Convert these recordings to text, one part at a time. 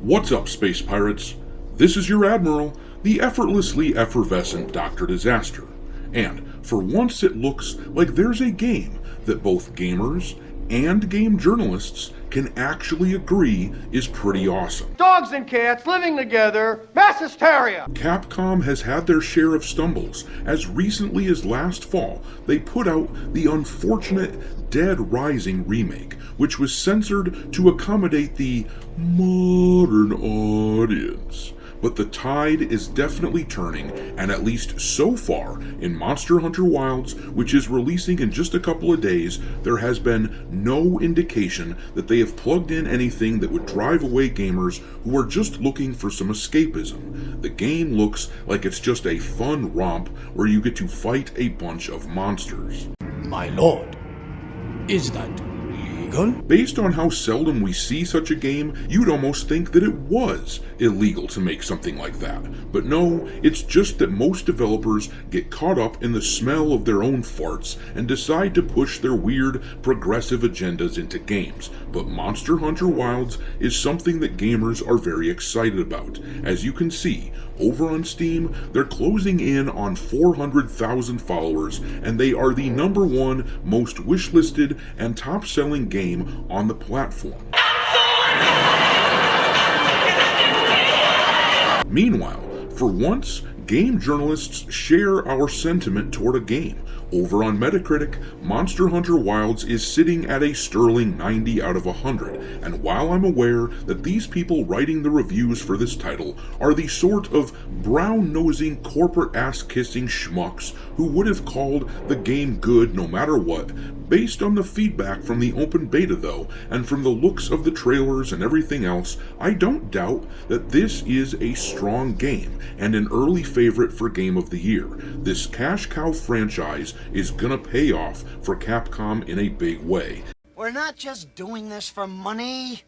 What's up, space pirates? This is your Admiral, the effortlessly effervescent Dr. Disaster. And for once it looks like there's a game that both gamers and game journalists can actually agree is pretty awesome. Dogs and cats living together, mass hysteria! Capcom has had their share of stumbles. As recently as last fall, they put out the unfortunate Dead Rising remake, which was censored to accommodate the modern audience. But the tide is definitely turning, and at least so far, in Monster Hunter Wilds, which is releasing in just a couple of days, there has been no indication that they have plugged in anything that would drive away gamers who are just looking for some escapism. The game looks like it's just a fun romp where you get to fight a bunch of monsters. My lord, is that legal? Based on how seldom we see such a game, you'd almost think that it was illegal to make something like that. But no, it's just that most developers get caught up in the smell of their own farts and decide to push their weird, progressive agendas into games. But Monster Hunter Wilds is something that gamers are very excited about. As you can see, over on Steam, they're closing in on 400,000 followers, and they are the #1 most wishlisted and top-selling game on the platform. Meanwhile, for once, game journalists share our sentiment toward a game. Over on Metacritic, Monster Hunter Wilds is sitting at a sterling 90 out of 100, and while I'm aware that these people writing the reviews for this title are the sort of brown-nosing, corporate ass-kissing schmucks who would have called the game good no matter what, based on the feedback from the open beta though, and from the looks of the trailers and everything else, I don't doubt that this is a strong game, and an early favorite for Game of the Year. This cash cow franchise is gonna pay off for Capcom in a big way. We're not just doing this for money.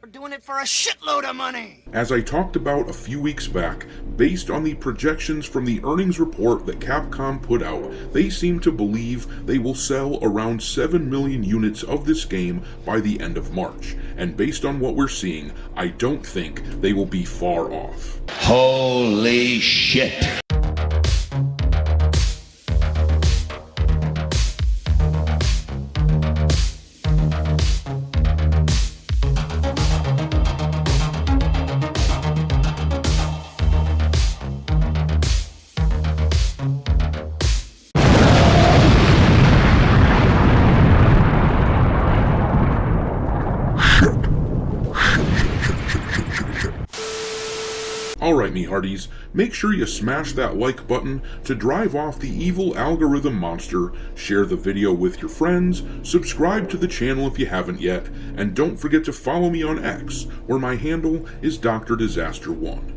We're doing it for a shitload of money! As I talked about a few weeks back, based on the projections from the earnings report that Capcom put out, they seem to believe they will sell around 7 million units of this game by the end of March. And based on what we're seeing, I don't think they will be far off. Holy shit! Alright, me hearties, make sure you smash that like button to drive off the evil algorithm monster, share the video with your friends, subscribe to the channel if you haven't yet, and don't forget to follow me on X, where my handle is Dr. Disaster 1.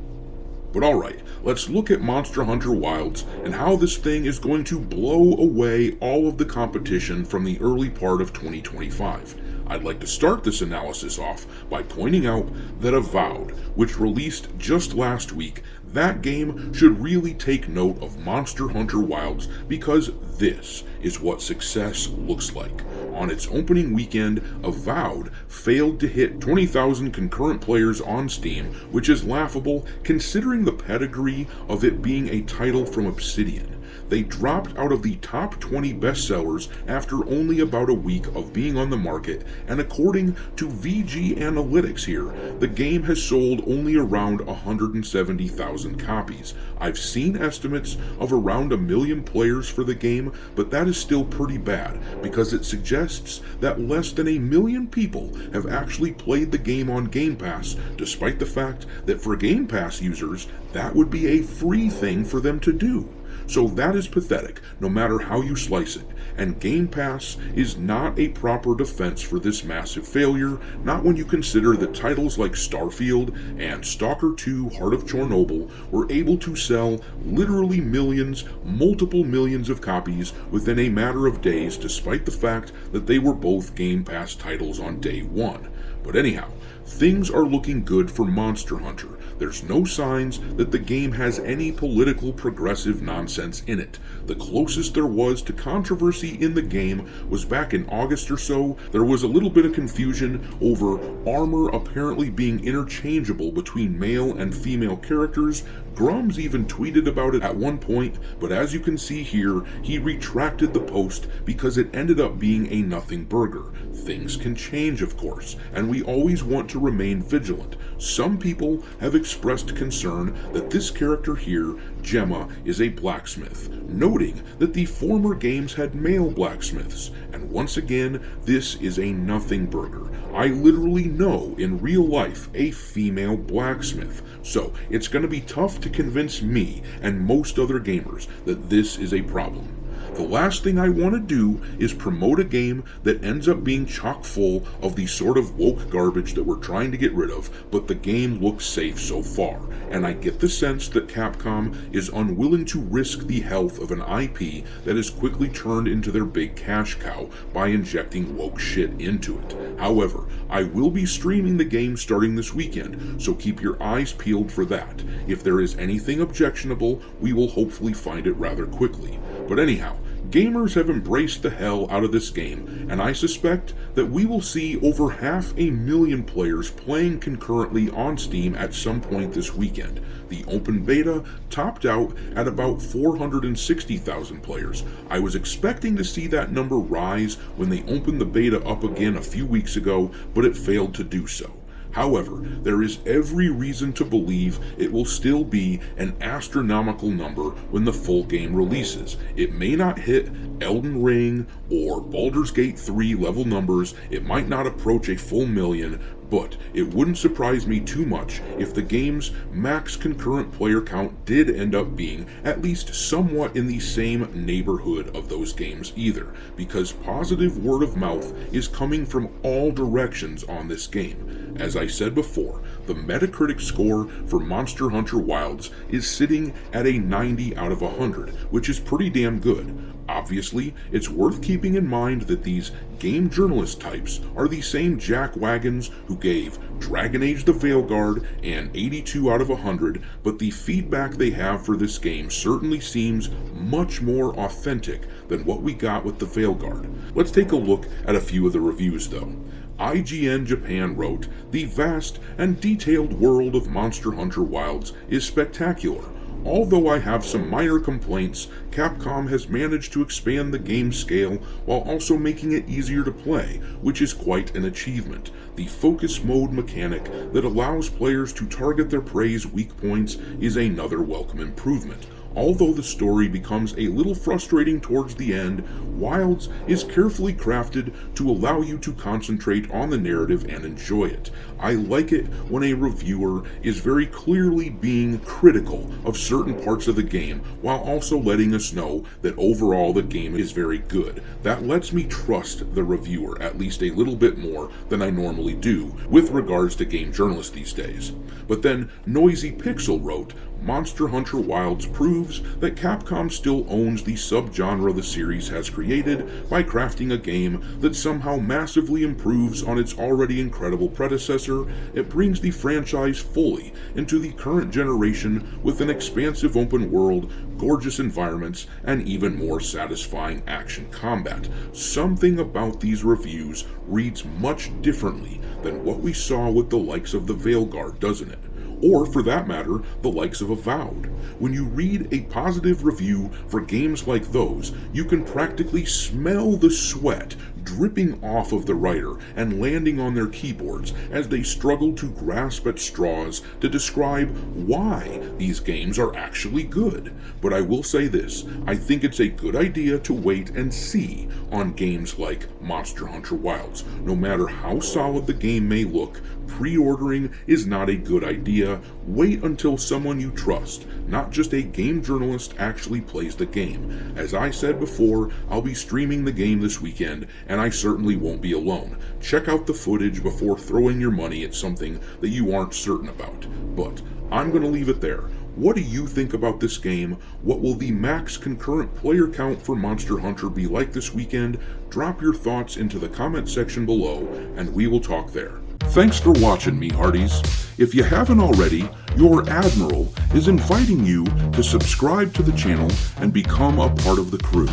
But alright, let's look at Monster Hunter Wilds and how this thing is going to blow away all of the competition from the early part of 2025. I'd like to start this analysis off by pointing out that Avowed, which released just last week, that game should really take note of Monster Hunter Wilds because this is what success looks like. On its opening weekend, Avowed failed to hit 20,000 concurrent players on Steam, which is laughable considering the pedigree of it being a title from Obsidian. They dropped out of the top 20 bestsellers after only about a week of being on the market, and according to VG Analytics here, the game has sold only around 170,000 copies. I've seen estimates of around 1 million players for the game, but that is still pretty bad, because it suggests that less than 1 million people have actually played the game on Game Pass, despite the fact that for Game Pass users, that would be a free thing for them to do. So that is pathetic, no matter how you slice it, and Game Pass is not a proper defense for this massive failure, not when you consider that titles like Starfield and Stalker 2 Heart of Chernobyl were able to sell literally millions, multiple millions of copies within a matter of days, despite the fact that they were both Game Pass titles on day one. But anyhow, things are looking good for Monster Hunter. There's no signs that the game has any political progressive nonsense in it. The closest there was to controversy in the game was back in August or so. There was a little bit of confusion over armor apparently being interchangeable between male and female characters. Grums even tweeted about it at one point, but as you can see here, he retracted the post because it ended up being a nothing burger. Things can change, of course, and we always want to remain vigilant. Some people have expressed concern that this character here, Gemma, is a blacksmith, noting that the former games had male blacksmiths, and once again, this is a nothing burger. I literally know in real life a female blacksmith, so it's going to be tough to convince me and most other gamers that this is a problem. The last thing I want to do is promote a game that ends up being chock full of the sort of woke garbage that we're trying to get rid of, but the game looks safe so far, and I get the sense that Capcom is unwilling to risk the health of an IP that is quickly turned into their big cash cow by injecting woke shit into it. However, I will be streaming the game starting this weekend, so keep your eyes peeled for that. If there is anything objectionable, we will hopefully find it rather quickly. But anyhow, gamers have embraced the hell out of this game, and I suspect that we will see over 500,000 players playing concurrently on Steam at some point this weekend. The open beta topped out at about 460,000 players. I was expecting to see that number rise when they opened the beta up again a few weeks ago, but it failed to do so. However, there is every reason to believe it will still be an astronomical number when the full game releases. It may not hit Elden Ring or Baldur's Gate 3 level numbers, it might not approach a full million, but it wouldn't surprise me too much if the game's max concurrent player count did end up being at least somewhat in the same neighborhood of those games either, because positive word of mouth is coming from all directions on this game. As I said before, the Metacritic score for Monster Hunter Wilds is sitting at a 90 out of 100, which is pretty damn good. Obviously, it's worth keeping in mind that these game journalist types are the same jackwagons who gave Dragon Age the Veilguard an 82 out of 100, but the feedback they have for this game certainly seems much more authentic than what we got with the Veilguard. Let's take a look at a few of the reviews though. IGN Japan wrote, "The vast and detailed world of Monster Hunter Wilds is spectacular. Although I have some minor complaints, Capcom has managed to expand the game's scale while also making it easier to play, which is quite an achievement. The focus mode mechanic that allows players to target their prey's weak points is another welcome improvement. Although the story becomes a little frustrating towards the end, Wilds is carefully crafted to allow you to concentrate on the narrative and enjoy it. I like it when a reviewer is very clearly being critical of certain parts of the game while also letting us know that overall the game is very good. That lets me trust the reviewer at least a little bit more than I normally do with regards to game journalists these days." But then Noisy Pixel wrote, "Monster Hunter Wilds proves that Capcom still owns the subgenre the series has created by crafting a game that somehow massively improves on its already incredible predecessor. It brings the franchise fully into the current generation with an expansive open world, gorgeous environments, and even more satisfying action combat. Something about these reviews reads much differently than what we saw with the likes of the Veilguard, doesn't it? Or, for that matter, the likes of Avowed. When you read a positive review for games like those, you can practically smell the sweat dripping off of the writer and landing on their keyboards as they struggle to grasp at straws to describe why these games are actually good. But I will say this, I think it's a good idea to wait and see on games like Monster Hunter Wilds. No matter how solid the game may look, pre-ordering is not a good idea. Wait until someone you trust, not just a game journalist, actually plays the game. As I said before, I'll be streaming the game this weekend, and I certainly won't be alone. Check out the footage before throwing your money at something that you aren't certain about. But I'm going to leave it there. What do you think about this game? What will the max concurrent player count for Monster Hunter be like this weekend? Drop your thoughts into the comment section below, and we will talk there. Thanks for watching, me hearties. If you haven't already, your Admiral is inviting you to subscribe to the channel and become a part of the crew.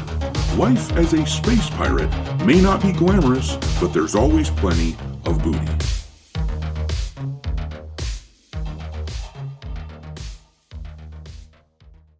Life as a space pirate may not be glamorous, but there's always plenty of booty.